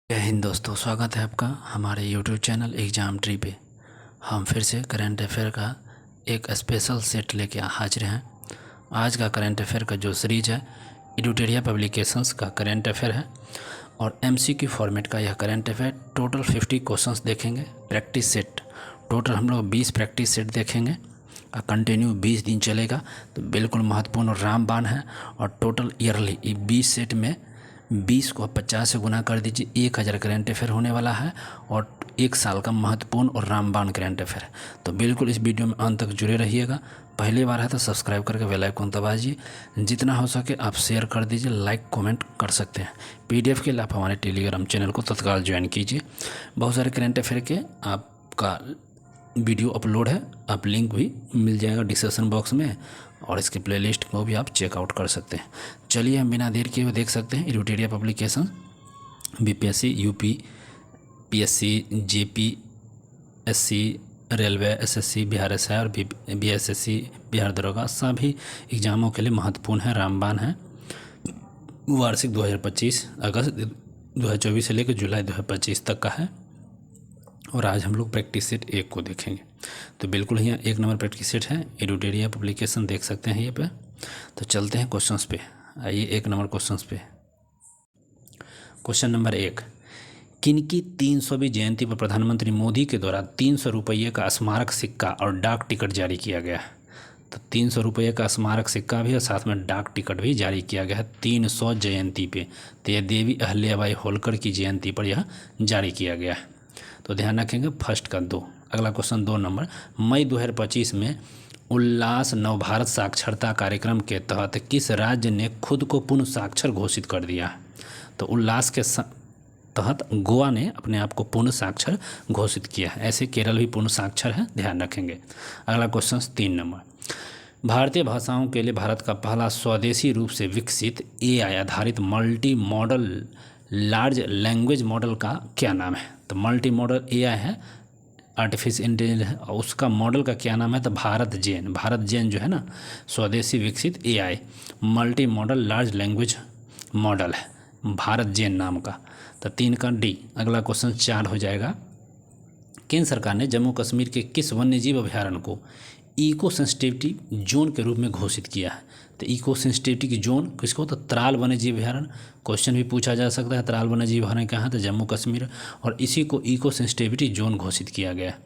जय हिंद दोस्तों, स्वागत है आपका हमारे YouTube चैनल एग्ज़ाम ट्री पे। हम फिर से करंट अफेयर का एक स्पेशल सेट लेके हाजिर हैं। आज का करंट अफेयर का जो सीरीज है एडुटेरिया पब्लिकेशंस का करंट अफेयर है और MCQ फॉर्मेट का यह करंट अफेयर। टोटल 50 क्वेश्चंस देखेंगे। प्रैक्टिस सेट टोटल हम लोग 20 प्रैक्टिस सेट देखेंगे और कंटिन्यू 20 दिन चलेगा। तो बिल्कुल महत्वपूर्ण और रामबाण है। और टोटल ईयरली 20 सेट में 20 को 50 से गुना कर दीजिए, 1000 करंट अफेयर होने वाला है और 1 साल का महत्वपूर्ण और रामबाण करंट अफेयर है। तो बिल्कुल इस वीडियो में अंत तक जुड़े रहिएगा। पहली बार है तो सब्सक्राइब करके बेल आइकन दबाइए। जितना हो सके आप शेयर कर दीजिए, लाइक कमेंट कर सकते हैं। PDF के लिए आप हमारे टेलीग्राम चैनल को तत्काल ज्वाइन कीजिए। बहुत सारे करंट अफेयर के आपका वीडियो अपलोड है, आप लिंक भी मिल जाएगा डिस्क्रिप्शन बॉक्स में और इसकी प्लेलिस्ट को भी आप चेकआउट कर सकते हैं। चलिए हम बिना देर किए हुए देख सकते हैं Edutoria publication. BPSC, UP, PSC, JPSC, railway, SSC, Bihar SI और BSSC, बिहार दरोगा सभी एग्ज़ामों के लिए महत्वपूर्ण है, रामबाण है। वार्षिक 2025 अगस्त 2024 से लेकर जुलाई 2025 तक का है। और आज हम लोग प्रैक्टिस सेट 1 को देखेंगे। तो बिल्कुल यहाँ 1 नंबर प्रैक्टिस सेट है, एडुटेरिया पब्लिकेशन देख सकते हैं ये पे। तो चलते हैं क्वेश्चंस पे। आइए 1 नंबर क्वेश्चंस पे। क्वेश्चन नंबर 1, किनकी 300वीं जयंती पर प्रधानमंत्री मोदी के द्वारा 300 रुपये का स्मारक सिक्का और डाक टिकट जारी किया गया? तो 300 रुपये का स्मारक सिक्का भी और साथ में डाक टिकट भी जारी किया गया है 300 जयंती पे। तो यह देवी अहल्याबाई होलकर की जयंती पर यह जारी किया गया है। तो ध्यान रखेंगे फर्स्ट का 2। अगला क्वेश्चन 2 नंबर, मई 2025 में उल्लास नवभारत साक्षरता कार्यक्रम के तहत किस राज्य ने खुद को पूर्ण साक्षर घोषित कर दिया? तो उल्लास के तहत गोवा ने अपने आप को पूर्ण साक्षर घोषित किया है। ऐसे केरल भी पूर्ण साक्षर है, ध्यान रखेंगे। अगला क्वेश्चन 3 नंबर, भारतीय भाषाओं के लिए भारत का पहला स्वदेशी रूप से विकसित AI आधारित multi modal large language model का क्या नाम है? तो मल्टी मॉडल AI है, आर्टिफिशियल इंटेलिजेंस है, और उसका मॉडल का क्या नाम है? तो भारत जेन जो है ना, स्वदेशी विकसित AI multi modal large language model है, भारत जेन नाम का। तो 3 का D। अगला क्वेश्चन 4 हो जाएगा, केंद्र सरकार ने जम्मू कश्मीर के किस वन्यजीव अभयारण्य को इको सेंसिटिविटी जोन के रूप में घोषित किया है? तो इको सेंसिटिविटी जोन किसको? तो त्राल वन्यजीव अभयारण्य। क्वेश्चन भी पूछा जा सकता है, त्राल वन्यजीव अभयारण्य कहाँ है? तो जम्मू कश्मीर, और इसी को इको सेंसिटिविटी जोन घोषित किया गया है।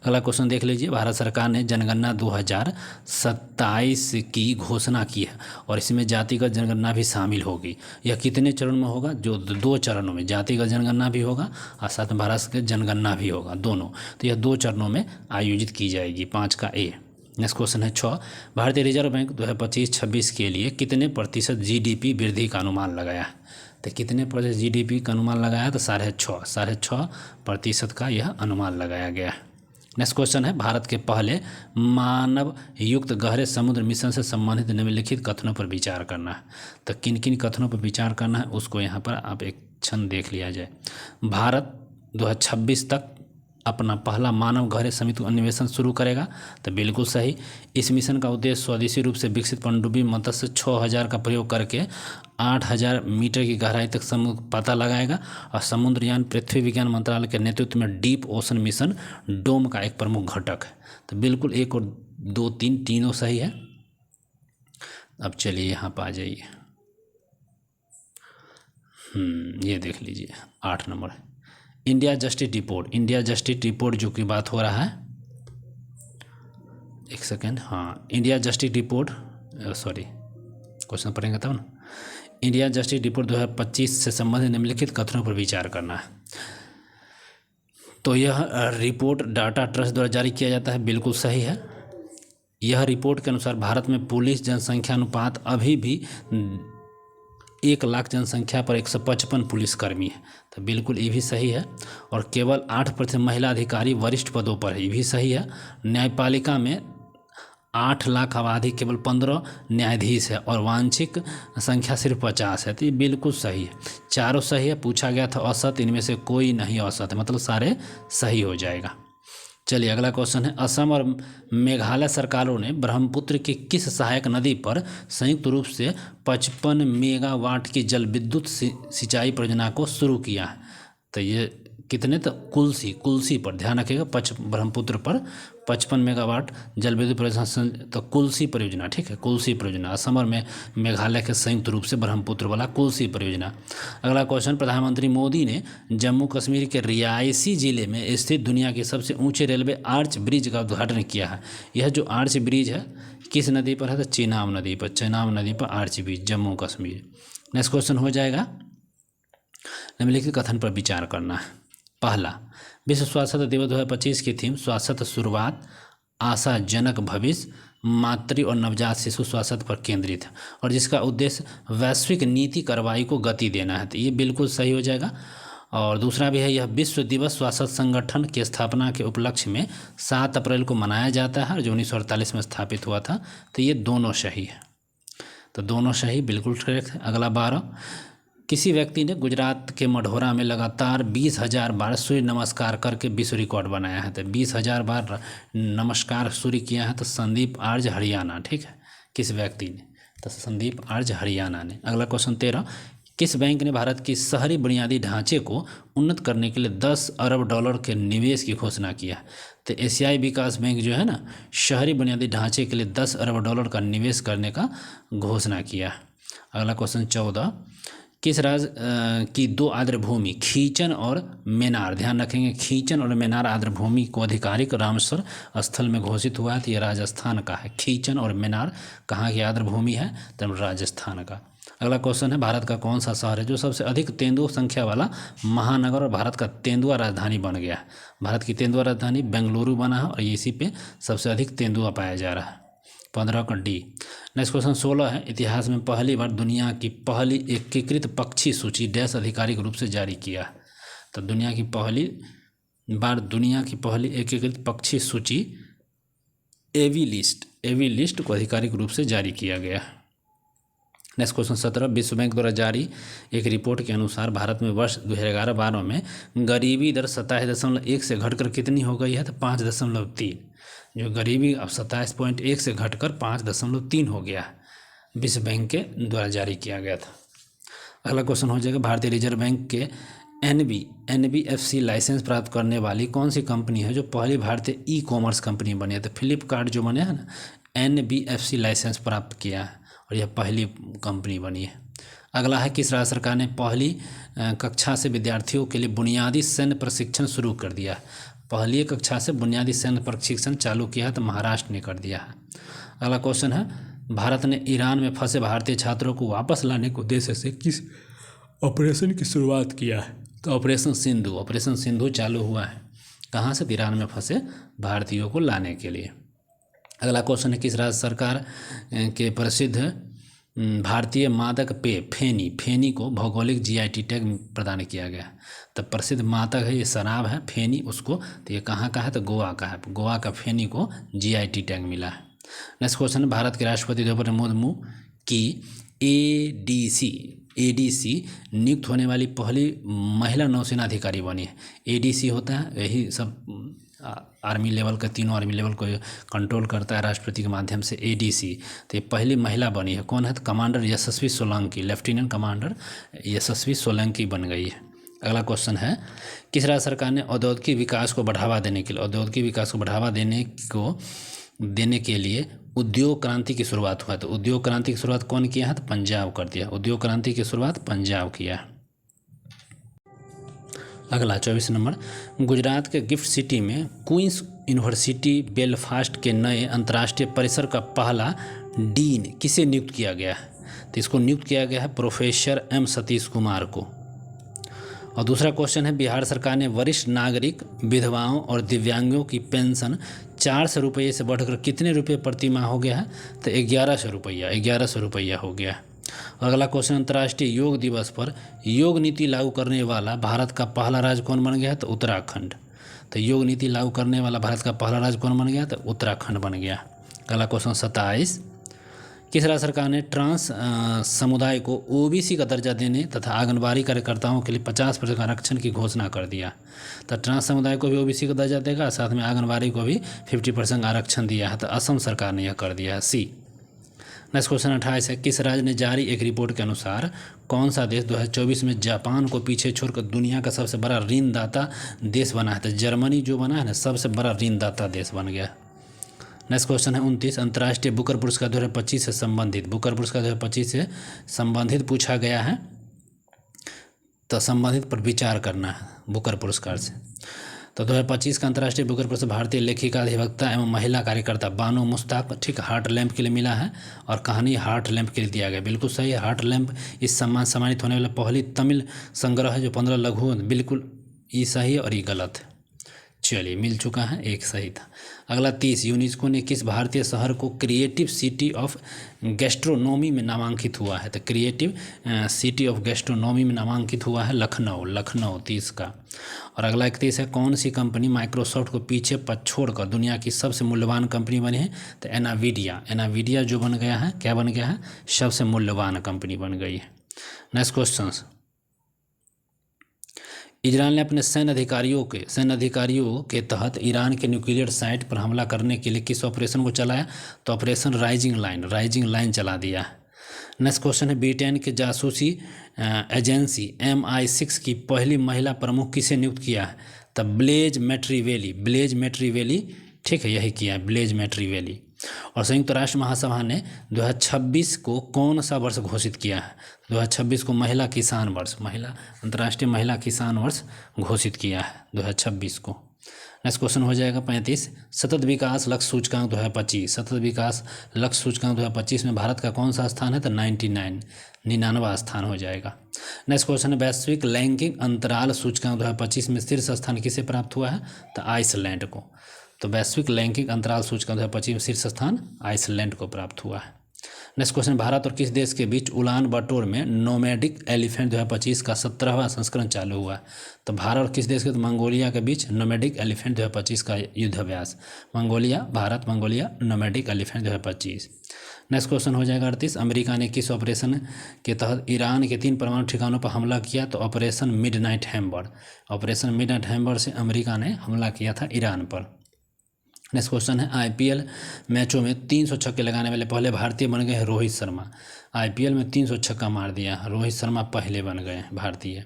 अगला क्वेश्चन देख लीजिए, भारत सरकार ने जनगणना 2027 की घोषणा की है और इसमें जातिगत जनगणना भी शामिल होगी। यह कितने चरण में होगा? जो 2 चरणों में, जातिगत जनगणना भी होगा और साथ में भारत की जनगणना भी होगा, दोनों। तो यह 2 चरणों में आयोजित की जाएगी। 5 का A। नेक्स्ट क्वेश्चन है 6, भारतीय रिजर्व बैंक 2025-26 के लिए कितने प्रतिशत GDP वृद्धि का अनुमान लगाया है? तो कितने प्रतिशत GDP का अनुमान लगाया? तो 6.5% का यह अनुमान लगाया गया है। नेक्स्ट क्वेश्चन है, भारत के पहले मानव युक्त गहरे समुद्र मिशन से संबंधित निम्नलिखित कथनों पर विचार करना है। तो किन किन कथनों पर विचार करना है उसको यहाँ पर आप एक क्षण देख लिया जाए। भारत 2026 तक अपना पहला मानव गहरे समुद्र अन्वेषण शुरू करेगा। तो बिल्कुल सही। इस मिशन का उद्देश्य स्वदेशी रूप से विकसित पनडुब्बी मत्स्य 6000 का प्रयोग करके 8000 मीटर की गहराई तक समुद्र पता लगाएगा। और समुद्रयान पृथ्वी विज्ञान मंत्रालय के नेतृत्व में डीप ओशन मिशन डोम का एक प्रमुख घटक है। तो बिल्कुल 1 और 2 3 तीनों सही है। अब चलिए यहाँ पर आ जाइए, ये देख लीजिए 8 नंबर है, इंडिया जस्टिस रिपोर्ट जो की बात हो रहा है। एक सेकेंड, हाँ, India justice report, sorry question पढ़ेंगे तब ना। इंडिया जस्टिस रिपोर्ट 2025 से संबंधित निम्नलिखित कथनों पर विचार करना है। तो यह रिपोर्ट डाटा ट्रस्ट द्वारा जारी किया जाता है, बिल्कुल सही है। यह रिपोर्ट के अनुसार भारत में पुलिस जनसंख्या अनुपात अभी भी 1 लाख जनसंख्या पर 155 पुलिसकर्मी है। तो बिल्कुल ये भी सही है। और केवल 8% महिला अधिकारी वरिष्ठ पदों पर है, ये भी सही है। न्यायपालिका में 8 लाख आबादी केवल 15 न्यायाधीश है और वांछित संख्या सिर्फ 50 है। तो ये बिल्कुल सही है, चारों सही है। पूछा गया था औसत, इनमें से कोई नहीं औसत है, मतलब सारे सही हो जाएगा। चलिए अगला क्वेश्चन है, असम और मेघालय सरकारों ने ब्रह्मपुत्र की किस सहायक नदी पर संयुक्त रूप से 55 मेगावाट की जल विद्युत सिंचाई परियोजना को शुरू किया है? तो ये कितने, तो कुल्सी पर ध्यान रखिएगा, ब्रह्मपुत्र पर 55 मेगावाट जल विद्युत परियोजना, तो कुल्सी परियोजना, ठीक है, कुल्सी परियोजना असम और में मेघालय के संयुक्त रूप से ब्रह्मपुत्र वाला कुल्सी परियोजना। अगला क्वेश्चन, प्रधानमंत्री मोदी ने जम्मू कश्मीर के रियासी जिले में स्थित दुनिया के सबसे ऊंचे रेलवे आर्च ब्रिज का उद्घाटन किया है। यह जो आर्च ब्रिज है किस नदी पर है, तो चेनाब नदी पर arch bridge, Jammu Kashmir. Next question हो जाएगा, निम्नलिखित कथन पर विचार करना है। पहला, विश्व स्वास्थ्य दिवस 2025 की थीम स्वास्थ्य शुरुआत, आशाजनक भविष्य, मातृ और नवजात शिशु स्वास्थ्य पर केंद्रित है और जिसका उद्देश्य वैश्विक नीति कार्रवाई को गति देना है। तो ये बिल्कुल सही हो जाएगा। और दूसरा भी है, यह विश्व दिवस स्वास्थ्य संगठन की स्थापना के उपलक्ष्य में 7 अप्रैल को मनाया जाता है, जो 1948 में स्थापित हुआ था। तो ये दोनों सही है, तो दोनों सही, बिल्कुल करेक्ट है। अगला 12, किसी व्यक्ति ने गुजरात के मढ़ौरा में लगातार 20,000 बार सूर्य नमस्कार करके विश्व रिकॉर्ड बनाया है। तो 20,000 बार नमस्कार सूर्य किया है, तो संदीप आर्य हरियाणा, ठीक है, किस व्यक्ति ने, तो संदीप आर्य हरियाणा ने। अगला क्वेश्चन 13, किस बैंक ने भारत की शहरी बुनियादी ढांचे को उन्नत करने के लिए 10 अरब डॉलर के निवेश की घोषणा किया? तो एशियाई विकास बैंक जो है ना, शहरी बुनियादी ढांचे के लिए 10 अरब डॉलर का निवेश करने का घोषणा किया। अगला क्वेश्चन 14, किस राज्य की 2 आर्द्रभूमि खींचन और मेनार, ध्यान रखेंगे, खींचन और मेनार आर्द्रभूमि को आधिकारिक रामसर स्थल में घोषित हुआ है? तो ये राजस्थान का है। खींचन और मेनार कहाँ की आर्द्रभूमि है? तो राजस्थान का। अगला क्वेश्चन है, भारत का कौन सा शहर है जो सबसे अधिक तेंदुआ संख्या वाला महानगर और भारत का तेंदुआ राजधानी बन गया है? भारत की तेंदुआ राजधानी बेंगलुरु बना है और इसी पे सबसे अधिक तेंदुआ पाया जा रहा है। 15 का डी। नेक्स्ट क्वेश्चन 16 है, इतिहास में पहली बार दुनिया की पहली एकीकृत पक्षी सूची डैश आधिकारिक रूप से जारी किया? तो दुनिया की पहली एकीकृत पक्षी सूची एवी लिस्ट को आधिकारिक रूप से जारी किया गया। नेक्स्ट क्वेश्चन 17, विश्व बैंक द्वारा जारी एक रिपोर्ट के अनुसार भारत में वर्ष 2011-12 में गरीबी दर 27.1 से घटकर कितनी हो गई है? तो 5.3। जो गरीबी अब 27.1 से घटकर 5.3 हो गया है, विश्व बैंक के द्वारा जारी किया गया था। अगला क्वेश्चन हो जाएगा, भारतीय रिजर्व बैंक के NBFC लाइसेंस प्राप्त करने वाली कौन सी कंपनी है जो पहली भारतीय ई-कॉमर्स कंपनी बनी है? तो फ्लिपकार्ट जो बने हैं ना, NBFC लाइसेंस प्राप्त किया है और यह पहली कंपनी बनी है। अगला है, किस राज्य सरकार ने पहली कक्षा से विद्यार्थियों के लिए बुनियादी सैन्य प्रशिक्षण शुरू कर दिया? पहली कक्षा से बुनियादी सैन्य प्रशिक्षण चालू किया है, तो महाराष्ट्र ने कर दिया है। अगला क्वेश्चन है, भारत ने ईरान में फंसे भारतीय छात्रों को वापस लाने के उद्देश्य से किस ऑपरेशन की शुरुआत किया है? तो ऑपरेशन सिंधु चालू हुआ है। कहाँ से? ईरान में फंसे भारतीयों को लाने के लिए। अगला क्वेश्चन है, किस राज्य सरकार के प्रसिद्ध भारतीय मादक पेय फेनी को भौगोलिक GI टैग प्रदान किया गया? तो प्रसिद्ध मादक है, ये शराब है फेनी, उसको, तो ये कहाँ का है? तो गोवा का है। गोवा का फेनी को GI टैग मिला है। नेक्स्ट क्वेश्चन है, भारत के राष्ट्रपति द्रौपदी मुर्मू की ADC नियुक्त होने वाली पहली महिला नौसेना अधिकारी बनी है। ADC होता है, यही सब आर्मी लेवल का, तीनों आर्मी लेवल को कंट्रोल करता है राष्ट्रपति के माध्यम से, ADC। तो ये पहली महिला बनी है। कौन है? तो कमांडर यशस्वी सोलंकी, लेफ्टिनेंट कमांडर यशस्वी सोलंकी बन गई है। अगला क्वेश्चन है, किस राज्य सरकार ने औद्योगिक विकास को बढ़ावा देने के लिए उद्योग क्रांति की शुरुआत हुआ? तो उद्योग क्रांति की शुरुआत कौन किया है? तो पंजाब कर दिया। उद्योग क्रांति की शुरुआत पंजाब किया। अगला 24 नंबर, गुजरात के गिफ्ट सिटी में क्वींस यूनिवर्सिटी बेलफास्ट के नए अंतर्राष्ट्रीय परिसर का पहला डीन किसे नियुक्त किया गया है? तो इसको नियुक्त किया गया है प्रोफेसर M सतीश कुमार को। और दूसरा क्वेश्चन है, बिहार सरकार ने वरिष्ठ नागरिक, विधवाओं और दिव्यांगों की पेंशन 400 रुपये से बढ़कर कितने रुपये प्रति माह हो गया है? तो 1100 रुपया हो गया। और अगला क्वेश्चन, अंतर्राष्ट्रीय योग दिवस पर योग नीति लागू करने वाला भारत का पहला राज्य कौन बन गया है? तो उत्तराखंड। तो योग नीति लागू करने वाला भारत का पहला राज्य कौन बन गया? तो उत्तराखंड बन गया। अगला क्वेश्चन 27, किस राज्य सरकार ने ट्रांस समुदाय को OBC का दर्जा देने तथा आंगनबाड़ी कार्यकर्ताओं के लिए 50% आरक्षण की घोषणा कर दिया? तो ट्रांस समुदाय को भी OBC का दर्जा देगा, साथ में आंगनबाड़ी को भी 50% आरक्षण दिया है। तो असम सरकार ने यह कर दिया है, C। नेक्स्ट क्वेश्चन 28 है, किस राज्य ने जारी एक रिपोर्ट के अनुसार कौन सा देश 2024 में जापान को पीछे छोड़कर दुनिया का सबसे बड़ा ऋणदाता देश बना है? तो जर्मनी जो बना है ना, सबसे बड़ा ऋणदाता देश बन गया। नेक्स्ट क्वेश्चन है 29, अंतर्राष्ट्रीय बुकर पुरस्कार 2025 से संबंधित, बुकर पुरस्कार 2025 से संबंधित पूछा गया है, तो संबंधित पर विचार करना है बुकर पुरस्कार से। तो 2025 का अंतर्राष्ट्रीय बुकर पुरस्कार भारतीय लेखिका, अधिवक्ता एवं महिला कार्यकर्ता बानो मुश्ताक, ठीक, हार्ट लैम्प के लिए मिला है, और कहानी हार्ट लैम्प के लिए दिया गया। बिल्कुल सही है, हार्ट लैम्प इस सम्मानित होने वाला पहली तमिल संग्रह है जो 15 लघु, बिल्कुल ये सही है और ये गलत है। चलिए, मिल चुका है, एक सही था। अगला 30, यूनेस्को ने किस भारतीय शहर को क्रिएटिव सिटी ऑफ गैस्ट्रोनॉमी में नामांकित हुआ है? तो क्रिएटिव सिटी ऑफ गैस्ट्रोनॉमी में नामांकित हुआ है लखनऊ 30 का। और अगला 31 है, कौन सी कंपनी माइक्रोसॉफ्ट को पीछे पर छोड़कर दुनिया की सबसे मूल्यवान कंपनी बनी है? तो एनावीडिया जो बन गया है, क्या बन गया है? सबसे मूल्यवान कंपनी बन गई है। नेक्स्ट क्वेश्चन, इजरायल ने अपने सैन्य अधिकारियों के तहत ईरान के न्यूक्लियर साइट पर हमला करने के लिए किस ऑपरेशन को चलाया? तो ऑपरेशन राइजिंग लाइन चला दिया। नेक्स्ट क्वेश्चन है, ब्रिटेन के जासूसी एजेंसी MI6 की पहली महिला प्रमुख किसे नियुक्त किया है? तो ब्लेज मैट्रीवेली, ठीक है, यही किया है, ब्लेज मैट्रीवेली। और संयुक्त राष्ट्र महासभा ने 2026 को कौन सा वर्ष घोषित किया है? 2026 को महिला किसान वर्ष, अंतर्राष्ट्रीय महिला किसान वर्ष घोषित किया है 2026 को। नेक्स्ट क्वेश्चन हो जाएगा 35, सतत विकास लक्ष्य सूचकांक 2025 में भारत का कौन सा स्थान है? तो 99वां स्थान हो जाएगा। नेक्स्ट क्वेश्चन है, वैश्विक लैंगिक अंतराल सूचकांक 2025 में शीर्ष स्थान किसे प्राप्त हुआ है? तो आइसलैंड को। तो वैश्विक लैंगिक अंतराल सूचकांक 2025 में शीर्ष स्थान आइसलैंड को प्राप्त हुआ है। नेक्स्ट क्वेश्चन, भारत और किस देश के बीच उलान बटोर में नोमैडिक एलिफेंट 2025 का 17वां संस्करण चालू हुआ? तो भारत और किस देश के? तो मंगोलिया के बीच नोमैडिक एलिफेंट 2025 का युद्धाभ्यास, Bharat Mongolia nomadic elephant 2025। Next question हो जाएगा 38, अमेरिका ने किस ऑपरेशन के तहत ईरान के 3 परमाणु ठिकानों पर हमला किया? तो ऑपरेशन मिडनाइट हैम्बर से अमेरिका ने हमला किया था ईरान पर। नेक्स्ट क्वेश्चन है, IPL मैचों में 300 छक्के लगाने वाले पहले भारतीय बन गए हैं रोहित शर्मा। IPL में 300 छक्का मार दिया, रोहित शर्मा पहले बन गए हैं भारतीय।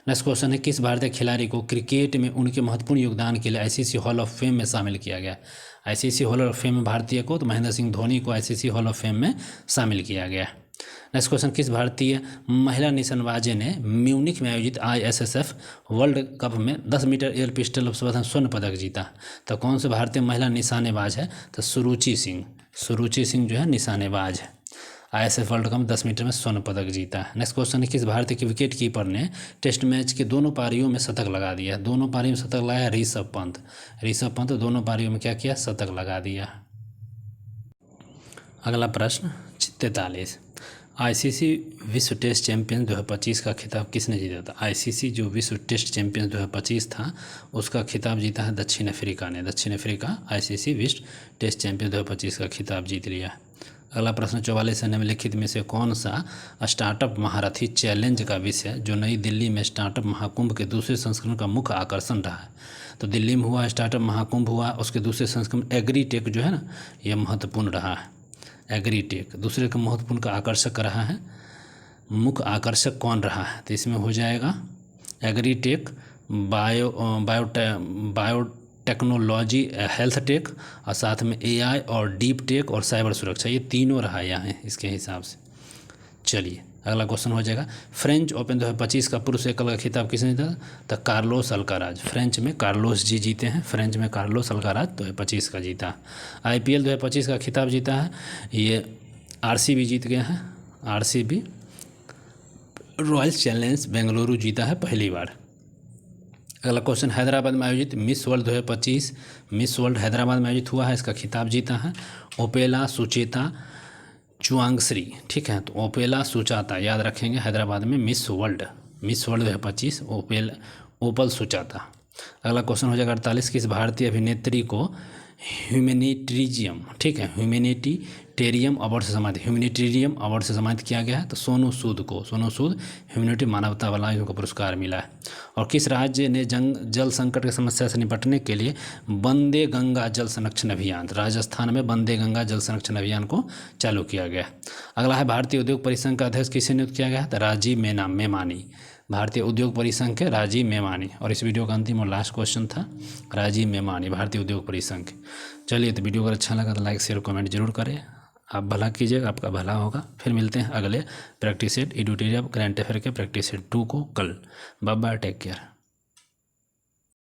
नेक्स्ट क्वेश्चन है, किस भारतीय खिलाड़ी को क्रिकेट में उनके महत्वपूर्ण योगदान के लिए ICC हॉल ऑफ फेम में शामिल किया गया? ICC हॉल ऑफ फेम में भारतीय को, तो महेंद्र सिंह धोनी को ICC हॉल ऑफ फेम में शामिल किया गया। नेक्स्ट क्वेश्चन, किस भारतीय महिला निशानेबाज ने म्यूनिख में आयोजित ISSF वर्ल्ड कप में 10 मीटर एयर पिस्टल स्पर्धा स्वर्ण पदक जीता? तो कौन से भारतीय महिला निशानेबाज है? तो सुरुचि सिंह जो है निशानेबाज है, ISSF वर्ल्ड कप में 10 मीटर में स्वर्ण पदक जीता है। नेक्स्ट क्वेश्चन है, किस भारतीय के विकेट कीपर ने टेस्ट मैच के दोनों पारियों में शतक लगा दिया? दोनों पारियों में शतक लगाया ऋषभ पंत दोनों पारियों में क्या किया? शतक लगा दिया। अगला प्रश्न 43, ICC विश्व टेस्ट चैंपियन 2025 का खिताब किसने जीता था? ICC जो विश्व टेस्ट चैंपियन 2025 था उसका खिताब जीता है दक्षिण अफ्रीका ने। ICC विश्व टेस्ट चैंपियन 2025 का खिताब जीत लिया। अगला प्रश्न 44 है, निम्नलिखित में से कौन सा स्टार्टअप महारथी चैलेंज का विषय जो नई दिल्ली में स्टार्टअप महाकुंभ के दूसरे संस्करण का मुख्य आकर्षण रहा है? तो दिल्ली में हुआ स्टार्टअप महाकुंभ हुआ, उसके दूसरे संस्करण एग्रीटेक जो है ना, यह महत्वपूर्ण रहा है। एग्रीटेक दूसरे का महत्वपूर्ण का आकर्षक रहा है। मुख्य आकर्षक कौन रहा है? तो इसमें हो जाएगा एग्रीटेक, बायोटेक्नोलॉजी, हेल्थ टेक, और साथ में AI और डीप टेक और साइबर सुरक्षा, ये तीनों रहा यहाँ इसके हिसाब से। चलिए, अगला क्वेश्चन हो जाएगा, फ्रेंच ओपन 2025 का पुरुष एकल का खिताब किसने जीता? तो कार्लोस अल्काराज। फ्रेंच में कार्लोस जी जीते हैं, 2025 का जीता। IPL 2025 का खिताब जीता है, ये RCB जीत गया है। RCB रॉयल चैलेंज बेंगलुरु जीता है पहली बार। अगला क्वेश्चन, हैदराबाद में आयोजित miss world 2025, miss world Hyderabad में आयोजित हुआ है, इसका खिताब जीता है ओपेला सुचेता चुआंगश्री, ठीक है। तो ओपेला सुचाता याद रखेंगे, हैदराबाद में मिस वर्ल्ड 2025 ओपल सुचाता। अगला क्वेश्चन हो जाएगा 48, किस भारतीय अभिनेत्री को ह्यूमैनिटेरियम, ठीक है, ह्यूमैनिटेरियम अवार्ड से सम्मानित, ह्यूमैनिटेरियम अवार्ड से सम्मानित किया गया है। तो सोनू सूद को, सोनू सूद ह्यूमैनिटी मानवता वाला इनको पुरस्कार मिला है। और किस राज्य ने जल संकट की समस्या से निपटने के लिए वंदे गंगा जल संरक्षण अभियान, राजस्थान में वंदे गंगा जल संरक्षण अभियान को चालू किया गया। अगला है भारतीय उद्योग परिसंघ का अध्यक्ष किसे नियुक्त किया गया है? तो राजीव मेमानी, भारतीय उद्योग परिसंघ के राजीव मेमानी। और इस वीडियो का अंतिम और लास्ट क्वेश्चन था राजीव मेमानी, भारतीय उद्योग परिसंघ। चलिए, तो वीडियो अगर अच्छा लगा तो लाइक शेयर कमेंट जरूर करें। आप भला कीजिएगा, आपका भला होगा। फिर मिलते हैं अगले प्रैक्टिस सेट एडुटेरिया करंट अफेयर के प्रैक्टिस सेट 2 को कल। Bye bye, take care.